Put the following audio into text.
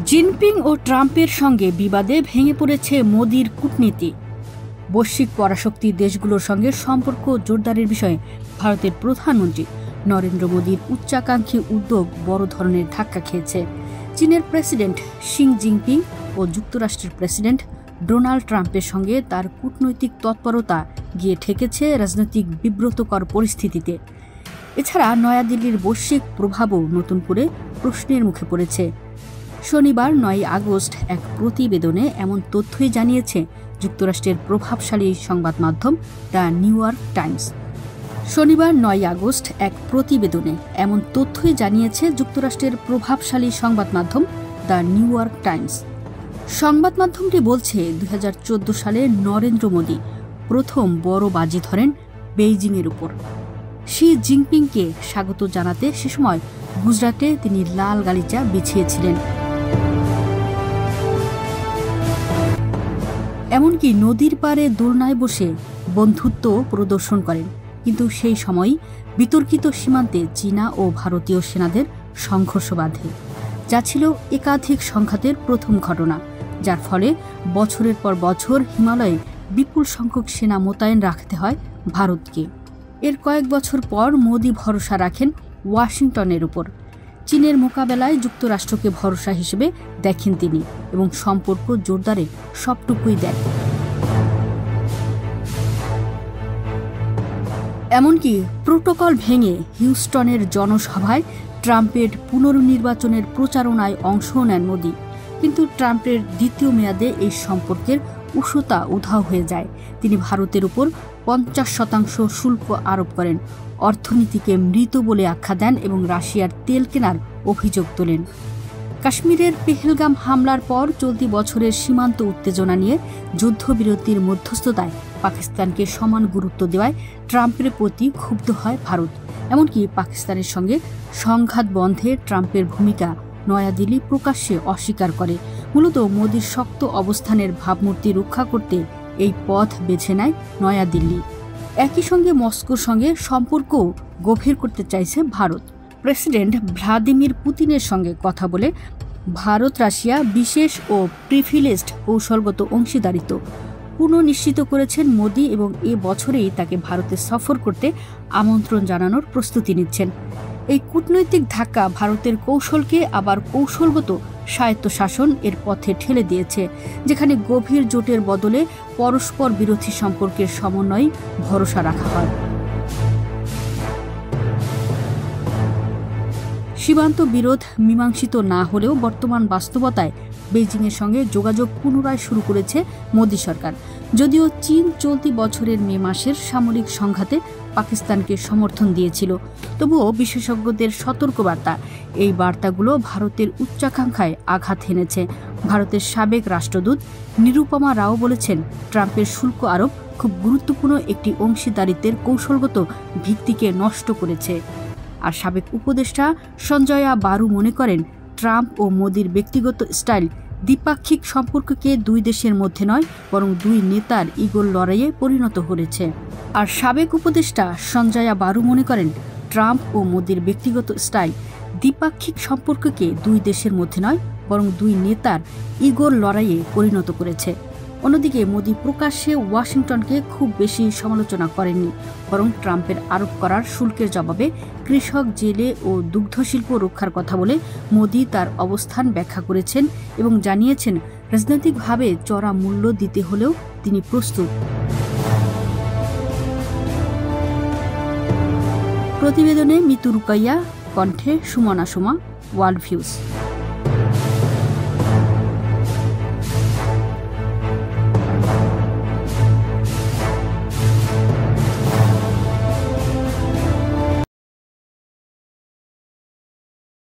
Jinping ও ট্রাম্পের সঙ্গে বিবাদে ভেঙে পড়েছে মোদির কূটনীতি। বৈশ্বিক পরাশক্তি দেশগুলোর সঙ্গে সম্পর্ক জোরদারের বিষয়ে ভারতের প্রধানমন্ত্রী নরেন্দ্র মোদির উচ্চাকাঙ্ক্ষী উদ্যোগ বড় ধরনের ধাক্কা খেয়েছে। চীনের প্রেসিডেন্ট শি জিনপিং ও যুক্তরাষ্ট্রের প্রেসিডেন্ট ডোনাল্ড ট্রাম্পের সঙ্গে তার কূটনৈতিক তৎপরতা গিয়ে ঠেকেছে রাজনৈতিক বিব্রতকর পরিস্থিতিতে। এছাড়া নয়াদিল্লির বৈশ্বিক প্রভাবও নতুন করে প্রশ্নের মুখে পড়েছে। শনিবার ৯ আগস্ট এক প্রতিবেদনে এমন তথ্যই জানিয়েছে যুক্তরাষ্ট্রের প্রভাবশালী সংবাদ মাধ্যম দ্য নিউ ইয়র্ক টাইমস। শনিবার ৯ আগস্ট এক প্রতিবেদনে এমন তথ্যই জানিয়েছে যুক্তরাষ্ট্রের প্রভাবশালী সংবাদ মাধ্যম দ্য নিউ ইয়র্ক টাইমস। সংবাদ মাধ্যমটি বলছে ২০১৪ সালে নরেন্দ্র মোদি প্রথম বড় বাজি ধরেন বেইজিংয়ের উপর। শি জিনপিংকে স্বাগত জানাতে সে সময় গুজরাটে তিনি লাল গালিচা বিছিয়েছিলেন। এমনকি নদীর পাড়ে দোলনায় বসে বন্ধুত্ব প্রদর্শন করেন। কিন্তু সেই সময়ই বিতর্কিত সীমান্তে চীনা ও ভারতীয় সেনাদের সংঘর্ষ বাধে, যা ছিল একাধিক সংঘাতের প্রথম ঘটনা, যার ফলে বছরের পর বছর হিমালয়ে বিপুল সংখ্যক সেনা মোতায়েন রাখতে হয় ভারতকে। এর কয়েক বছর পর মোদি ভরসা রাখেন ওয়াশিংটনের উপর। চীনের মোকাবেলায় যুক্তরাষ্ট্রকে ভরসা হিসেবে দেখেন তিনি এবং সম্পর্ক জোরদারে সবটুকুই দেন। এমনকি প্রোটোকল ভেঙে হিউস্টনের জনসভায় ট্রাম্পের পুনর্নির্বাচনের প্রচারণায় অংশও নেন মোদি। কিন্তু ট্রাম্পের দ্বিতীয় মেয়াদে এই সম্পর্কের উষ্ণতা উধাও হয়ে যায়। তিনি ভারতের উপর ৫০% শুল্ক আরোপ করেন, অর্থনীতিকে মৃত বলে আখ্যা দেন এবং রাশিয়ার তেল কেনার অভিযোগ তোলেন। কাশ্মীরের পেহেলগাম হামলার পর চলতি বছরের সীমান্ত উত্তেজনা নিয়ে যুদ্ধবিরতির মধ্যস্থতায় পাকিস্তানকে সমান গুরুত্ব দেওয়ায় ট্রাম্পের প্রতি ক্ষুব্ধ হয় ভারত। এমনকি পাকিস্তানের সঙ্গে সংঘাত বন্ধে ট্রাম্পের ভূমিকা নয়াদিল্লি প্রকাশ্যে অস্বীকার করে। মূলত মোদির শক্ত অবস্থানের ভাবমূর্তি রক্ষা করতে এই পথ বেছে নেয় নয়াদিল্লি। একই সঙ্গে মস্কোর সঙ্গে সম্পর্কও গভীর করতে চাইছে ভারত। প্রেসিডেন্ট ভ্লাদিমির পুতিনের সঙ্গে কথা বলে ভারত রাশিয়া বিশেষ ও প্রিভিলেজড কৌশলগত অংশীদারিত্ব পুনঃনিশ্চিত করেছেন মোদি এবং এ বছরেই তাকে ভারতে সফর করতে আমন্ত্রণ জানানোর প্রস্তুতি নিচ্ছেন। এই কূটনৈতিক ধাক্কা ভারতের কৌশলকে আবার কৌশলগত স্বায়ত্তশাসন এর পথে ঠেলে দিয়েছে, যেখানে গভীর জোটের বদলে পরস্পর বিরোধী সম্পর্কের সমন্বয়ে ভরসা রাখা হয়। সীমান্ত বিরোধ মীমাংসিত না হলেও বর্তমান বাস্তবতায় বেইজিংয়ের সঙ্গে যোগাযোগ পুনরায় শুরু করেছে মোদি সরকার। যদিও চীন চলতি বছরের মে মাসের সামরিক সংঘাতে পাকিস্তানকে সমর্থন দিয়েছিল, তবুও বিশেষজ্ঞদের সতর্কবার্তা, এই বার্তাগুলো ভারতের উচ্চাকাঙ্ক্ষায় আঘাত হেনেছে। ভারতের সাবেক রাষ্ট্রদূত নিরুপমা রাও বলেছেন, ট্রাম্পের শুল্ক আরোপ খুব গুরুত্বপূর্ণ একটি অংশীদারিত্বের কৌশলগত ভিত্তিকে নষ্ট করেছে। আর সাবেক উপদেষ্টা সঞ্জয়া বারু মনে করেন, ট্রাম্প ও মোদির ব্যক্তিগত স্টাইল দ্বিপাক্ষিক সম্পর্ককে দুই দেশের মধ্যে নয় বরং দুই নেতার ইগোর লড়াইয়ে পরিণত করেছে। আর সাবেক উপদেষ্টা সঞ্জয়া বারু মনে করেন, ট্রাম্প ও মোদির ব্যক্তিগত স্টাইল দ্বিপাক্ষিক সম্পর্ককে দুই দেশের মধ্যে নয় বরং দুই নেতার ইগোর লড়াইয়ে পরিণত করেছে। অন্যদিকে মোদি প্রকাশ্যে ওয়াশিংটনকে খুব বেশি সমালোচনা করেননি, বরং ট্রাম্পের আরোপ করার শুল্কের জবাবে কৃষক, জেলে ও দুগ্ধশিল্প রক্ষার কথা বলে মোদি তার অবস্থান ব্যাখ্যা করেছেন এবং জানিয়েছেন, রাজনৈতিকভাবে চড়া মূল্য দিতে হলেও তিনি প্রস্তুত। প্রতিবেদনে মিতু রুকাইয়া, কণ্ঠে সুমনা সোমা, ওয়ার্ল্ড ভিউজ।